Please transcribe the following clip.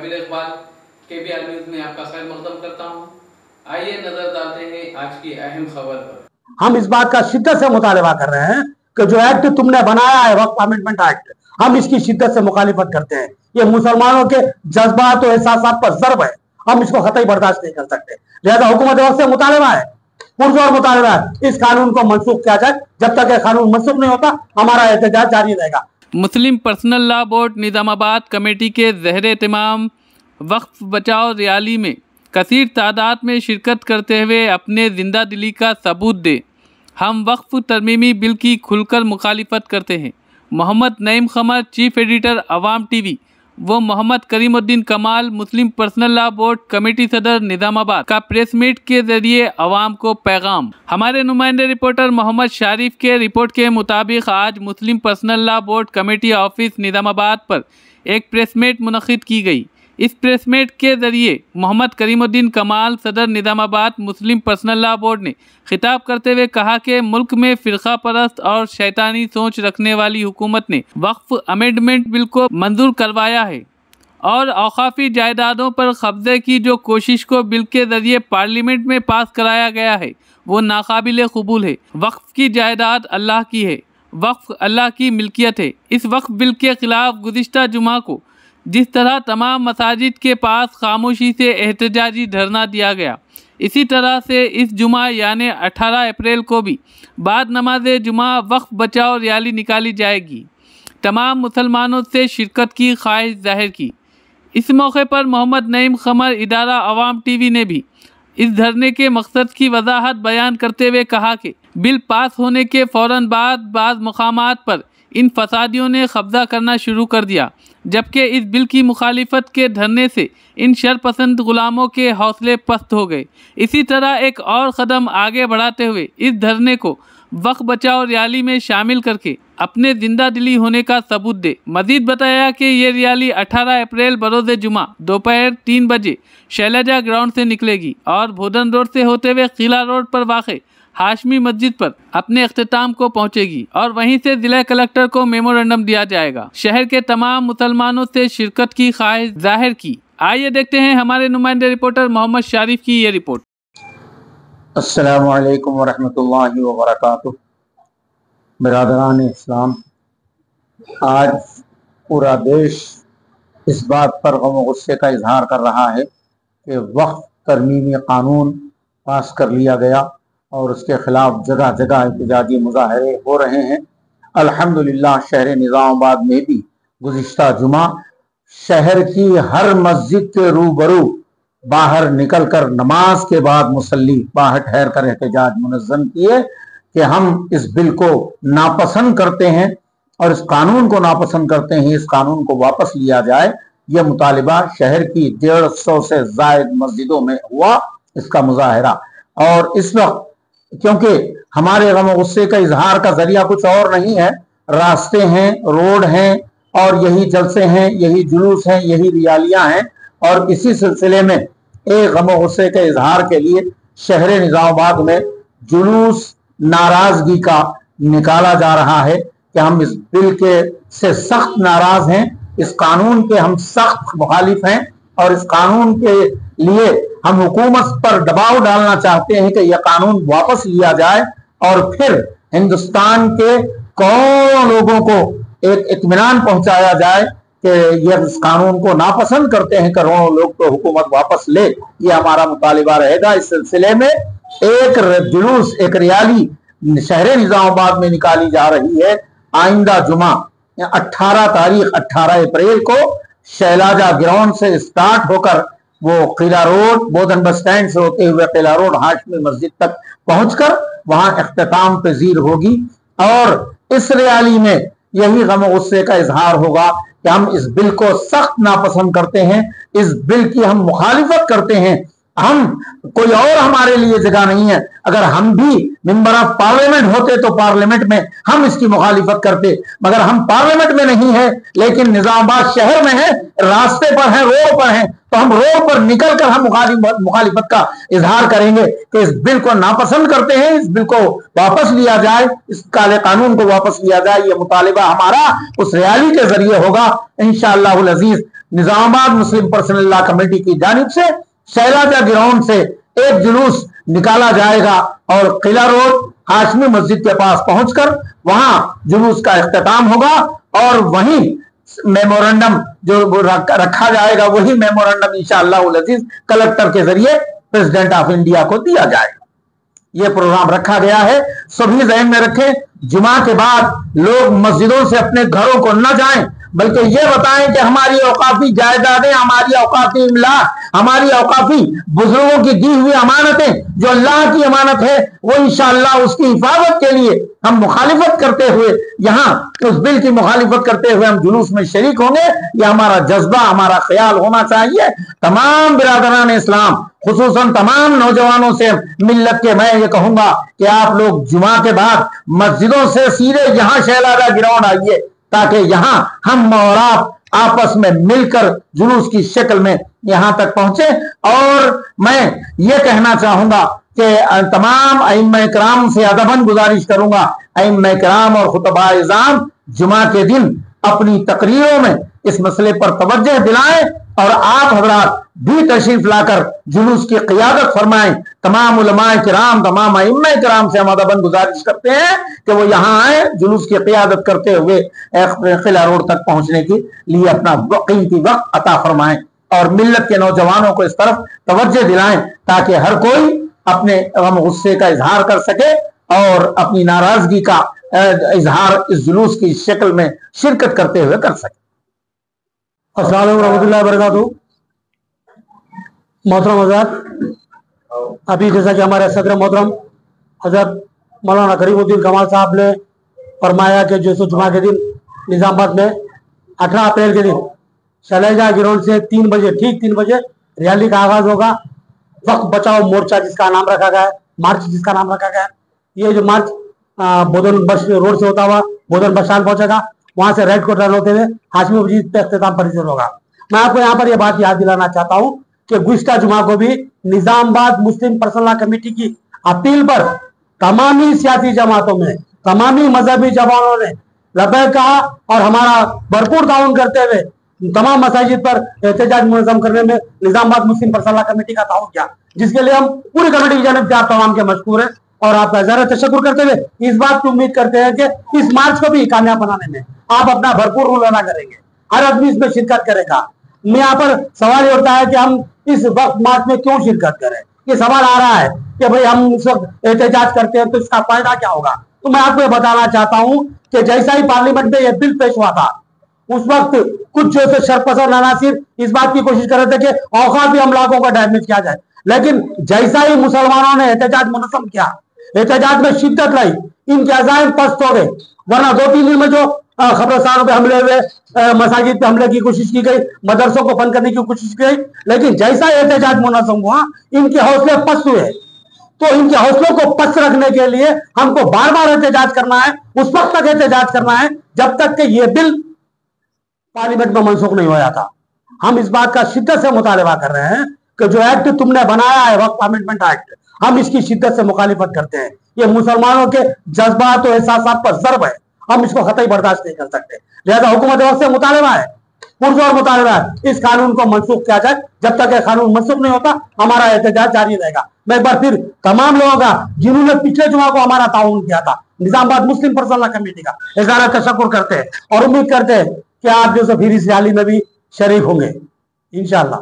Nabeel Iqbal KBR news में आपका खैर मकदम करता हूँ। आइए नजर डालते हैं आज की अहम खबर पर। हम इस बात का शिद्दत से मुतालबा कर रहे हैं कि जो एक्ट तुमने बनाया है वक्फ अमेंडमेंट एक्ट, हम इसकी शिद्दत से मुखालिफत करते हैं। ये मुसलमानों के जज्बात और एहसासात पर ज़र्ब है, हम इसको कतई बर्दाश्त नहीं कर सकते। लिहाजा हुकूमत वक्त से मुतालबा है, पुरजोर मुतालबा है, इस कानून को मनसूख किया जाए। जब तक ये कानून मनसूख नहीं होता हमारा एहतजाज जारी रहेगा। मुस्लिम personal law board Nizamabad committee के ज़हर एहतमाम वक्फ बचाओ रैली में कसीर तादाद में शिरकत करते हुए अपने जिंदा दिली का सबूत दे। हम वक्फ तरमीमी बिल की खुलकर मुखालिफत करते हैं। मोहम्मद नईम खमर, चीफ एडिटर, अवाम TV, वो मोहम्मद करीमुद्दीन कमाल, मुस्लिम पर्सनल लॉ बोर्ड कमेटी सदर निज़ामाबाद का प्रेस मीट के जरिए अवाम को पैगाम। हमारे नुमाइंदे रिपोर्टर मोहम्मद शारिफ के रिपोर्ट के मुताबिक आज मुस्लिम personal law board committee office Nizamabad पर एक प्रेस मीट मुनक़िद की गई। इस प्रेस मीट के जरिए मोहम्मद करीमुद्दीन कमाल, सदर निज़ामाबाद मुस्लिम पर्सनल लॉ बोर्ड ने खिताब करते हुए कहा कि मुल्क में फ़िरका परस्त और शैतानी सोच रखने वाली हुकूमत ने वक्फ अमेंडमेंट बिल को मंजूर करवाया है और औकाफी जायदादों पर कब्जे की जो कोशिश को बिल के जरिए पार्लियामेंट में पास कराया गया है वो नाकाबिल कबूल है। वक्फ की जायदाद अल्लाह की है, वक्फ अल्लाह की मिल्कियत है। इस वक्फ बिल के खिलाफ गुज़िश्ता जुमा को जिस तरह तमाम मसाजिद के पास खामोशी से एहतजाजी धरना दिया गया, इसी तरह से इस जुमा यानी 18 अप्रैल को भी बाद नमाज जुमा वक्फ बचाओ रैली निकाली जाएगी। तमाम मुसलमानों से शिरकत की ख्वाहिश जाहिर की। इस मौके पर मोहम्मद नईम खमर, इदारा अवाम TV ने भी इस धरने के मकसद की वजाहत बयान करते हुए कहा कि बिल पास होने के फ़ौरन बाद बाज़ मकामात पर इन फसादियों ने कब्जा करना शुरू कर दिया, जबकि इस बिल की मुखालिफत के धरने से इन शरपसंद गुलामों के हौसले पस्त हो गए। इसी तरह एक और कदम आगे बढ़ाते हुए इस धरने को वक्फ बचाओ रैली में शामिल करके अपने जिंदा दिली होने का सबूत दे। मजीद बताया कि ये रैली 18 अप्रैल बरोज़ जुमा दोपहर 3 बजे शैलजा ग्राउंड से निकलेगी और भोदन रोड से होते हुए किला रोड पर वाक़े हाशमी मस्जिद पर अपने अख्तिताम को पहुंचेगी और वहीं से जिला कलेक्टर को मेमोरेंडम दिया जाएगा। शहर के तमाम मुसलमानों से शिरकत की ख्वाहिश जाहिर की। आइए देखते हैं हमारे नुमाइंदे रिपोर्टर मोहम्मद शारिफ की ये रिपोर्ट। अस्सलामु अलैकुम वरहमतुल्लाहि वबरकातुहू। बिरादरान इस्लाम, आज पूरा देश इस बात पर गम और गुस्से का इजहार कर रहा है कि वक्फ तरमीमी कानून पास कर लिया गया और उसके खिलाफ जगह जगह एहतजाजी मुजाहरे हो रहे हैं। अल्हम्दुलिल्लाह शहर निज़ामाबाद में भी गुज़िश्ता जुमा शहर की हर मस्जिद के रूबरू बाहर निकल कर नमाज के बाद मुसल्ली बाहर ठहर कर एहतजाज मुनज़्ज़म किए कि हम इस बिल को नापसंद करते हैं और इस कानून को नापसंद करते हैं, इस कानून को वापस लिया जाए। यह मुतालिबा शहर की 150 से ज़ायद मस्जिदों में हुआ इसका मुजाहरा। और इस वक्त क्योंकि हमारे गम और गुस्से का इजहार का जरिया कुछ और नहीं है, रास्ते हैं, रोड हैं और यही जलसे हैं, यही जुलूस हैं, यही रियालियां हैं। और इसी सिलसिले में एक गम और गुस्से के इजहार के लिए शहर निज़ामाबाद में जुलूस नाराजगी का निकाला जा रहा है कि हम इस बिल के से सख्त नाराज हैं, इस कानून के हम सख्त मुखालिफ हैं और इस कानून के लिए हम हुकूमत पर दबाव डालना चाहते हैं कि यह कानून वापस लिया जाए और फिर हिंदुस्तान के करोड़ों लोगों को एक इत्मीनान पहुंचाया जाए कि यह इस कानून को नापसंद करते हैं करोड़ों लोग, तो हुकूमत वापस ले। ये हमारा मुतालिबा रहेगा। इस सिलसिले में एक जुलूस, एक रैली शहर निज़ामाबाद में निकाली जा रही है। आइंदा जुमा 18 अप्रैल को शैलाजा ग्राउंड से स्टार्ट होकर वो किला रोड, बोधन बस स्टैंड से होते हुए किला रोड हाशमी मस्जिद तक पहुंचकर वहां इख्तिताम पजीर होगी। और इस रैली में यही गम और गुस्से का इजहार होगा कि हम इस बिल को सख्त नापसंद करते हैं, इस बिल की हम मुखालिफत करते हैं। हम कोई और हमारे लिए जगह नहीं है। अगर हम भी मेंबर ऑफ पार्लियामेंट होते तो पार्लियामेंट में हम इसकी मुखालिफत करते, मगर हम पार्लियामेंट में नहीं है लेकिन निजामाबाद शहर में है, रास्ते पर है, रोड पर है, तो हम रोड पर निकल कर हम मुखालिफत का इजहार करेंगे कि इस बिल को नापसंद करते हैं, इस बिल को वापस लिया जाए, इस काले कानून को वापस लिया जाए। ये मुतालिबा हमारा उस रैली के जरिए होगा इंशाअल्लाह अज़ीज। निजामाबाद मुस्लिम पर्सनल लॉ कमेटी की जानिब से शैलाजा ग्राउंड से एक जुलूस निकाला जाएगा और किला रोड हाशमी मस्जिद के पास पहुंचकर वहां जुलूस का इख्तिताम होगा और वहीं मेमोरेंडम जो रखा जाएगा वही मेमोरेंडम इंशाअल्लाह अज़ीज कलेक्टर के जरिए प्रेसिडेंट ऑफ इंडिया को दिया जाएगा। ये प्रोग्राम रखा गया है, सभी ज़हन में रखें। जुमा के बाद लोग मस्जिदों से अपने घरों को न जाएं, बल्कि ये बताएं कि हमारी औकाफी जायदादें, हमारी औकाफी इमला, हमारी औकाफी बुजुर्गों की दी हुई अमानतें जो अल्लाह की अमानत है, वो इंशाअल्लाह उसकी हिफाजत के लिए हम मुखालिफत करते हुए यहाँ उस बिल की मुखालिफत करते हुए हम जुलूस में शरीक होंगे। यह हमारा जज्बा, हमारा ख्याल होना चाहिए। तमाम बिरादरान इस्लाम, खुसूसन तमाम नौजवानों से मिल्लत के मैं ये कहूंगा कि आप लोग जुमा के बाद मस्जिदों से सीधे यहाँ शैलाजा ग्राउंड आइए, ताकि यहाँ हम और आप आपस में मिलकर जुलूस की शक्ल में यहाँ तक पहुंचे। और मैं ये कहना चाहूंगा कि तमाम अइम्मा इकराम से अदबन गुजारिश करूंगा, अइम्मा इकराम और खुतबा इज़ाम जुमा के दिन अपनी तकरीरों में इस मसले पर तवज्जो दिलाएं और आप हजरात भी तशरीफ लाकर जुलूस की क़ियादत फरमाएं। तमाम उलमाए किराम, तमाम अइम्मा किराम से हम अदबन गुजारिश करते हैं कि वो यहाँ आए, जुलूस की क़ियादत करते हुए किला रोड तक पहुंचने के लिए अपना कीमती वक्त अता फरमाएं और मिल्लत के नौजवानों को इस तरफ तवज्जो दिलाएं ताकि हर कोई अपने गम गुस्से का इजहार कर सके और अपनी नाराजगी का इजहार इस जुलूस की शक्ल में शिरकत करते हुए कर सके। अस्सलाम वालेकुम रहमतुल्लाहि व बरकातहू। मोहतरम हज़रत, अभी जैसा कि हमारे सदर मोहतरम हज़रत मौलाना करीमुद्दीन कमाल साहब ने फरमाया कि जो जुमा के दिन निज़ामाबाद में 18 अप्रैल के दिन शैलाजा ग्राउंड से 3 बजे, ठीक 3 बजे रैली का आगाज होगा। वक्त बचाओ मोर्चा जिसका नाम रखा गया है, मार्च जिसका नाम रखा गया है, ये जो मार्च बोधन बस रोड से होता हुआ बोधन बस स्टैंड पहुंचेगा, वहां से रेड कोर्टर होते हुए हाशमी मस्जिद पे इख्तिताम परिसर होगा। मैं आपको यहाँ पर यह बात याद दिलाना चाहता हूँ कि गुज़िश्ता जुमा को भी निजामाबाद मुस्लिम पर्सनल लॉ कमेटी की अपील पर तमामी सियासी जमातों में, तमामी मजहबी जमातों ने लबैक कहा और हमारा भरपूर ताउन करते हुए तमाम मसाजिद पर एहतजाज मुनज़्ज़म करने में निजामाबाद मुस्लिम पर्सनल लॉ कमेटी का ताउन किया, जिसके लिए हम पूरी कमेटी की जानिब से आप तमाम के मशकूर हैं और आपका ज़रा तशक्कुर करते हुए इस बात की उम्मीद करते हैं कि इस मार्च को भी कामयाब बनाने में आप अपना भरपूर रोल अदा करेंगे, हर आदमी इसमें शिरकत करेगा। मैं यहाँ पर सवाल ये उठता है कि हम इस वक्त मार्च में क्यों शिरकत करें। ये सवाल आ रहा है कि भाई हम इस वक्त एहतजाज करते हैं तो इसका फायदा क्या होगा। तो मैं आपको ये बताना चाहता हूँ कि जैसा ही पार्लियामेंट में यह बिल पेश हुआ था, उस वक्त कुछ जो से शरपसंद अनासिर इस बात की कोशिश कर रहे थे कि औकाफी अमलाकों का डैमेज किया जाए, लेकिन जैसा ही मुसलमानों ने एहतजाज मुनज़्ज़म किया, एहतजाज में शिद्दत लाई, इनके अज़ाइम पस्त हो गए। वरना 2-3 दिन में जो खबरस्तानों पे हमले हुए, मसाजिद पे हमले की कोशिश की गई, मदरसों को बंद करने की कोशिश की गई, लेकिन जैसा एहतजाज मुनज़्ज़म हुआ इनके हौसले पस्त हुए। तो इनके हौसलों को पस्त रखने के लिए हमको बार बार एहतजाज करना है, उस वक्त तक एहतजाज करना है जब तक कि ये बिल पार्लियामेंट में मनसूख नहीं हो जाता। हम इस बात का शिद्दत से मुतालबा कर रहे हैं कि जो एक्ट तुमने बनाया है, वक्फ अमेंडमेंट एक्ट, हम इसकी शिद्दत से मुखालिफत करते हैं। ये मुसलमानों के जज्बात और एहसासात पर ज़र्ब है, हम इसको कतई बर्दाश्त नहीं कर सकते। लिहाजा हुकूमत वक्त से मुतालबा है, पुरजोर मुतालबा है, इस कानून को मनसूख किया जाए। जब तक ये कानून मनसूख नहीं होता हमारा एहतजाज जारी रहेगा। मैं एक बार फिर तमाम लोगों का, जिन्होंने पिछले जुमा को हमारा ताउन किया था, निजामाबाद मुस्लिम पर्सनल लॉ कमेटी का इज़हार तशक्कुर करते हैं और उम्मीद करते हैं कि आप जो फिर इस रैली में भी शरीक होंगे इंशाअल्लाह।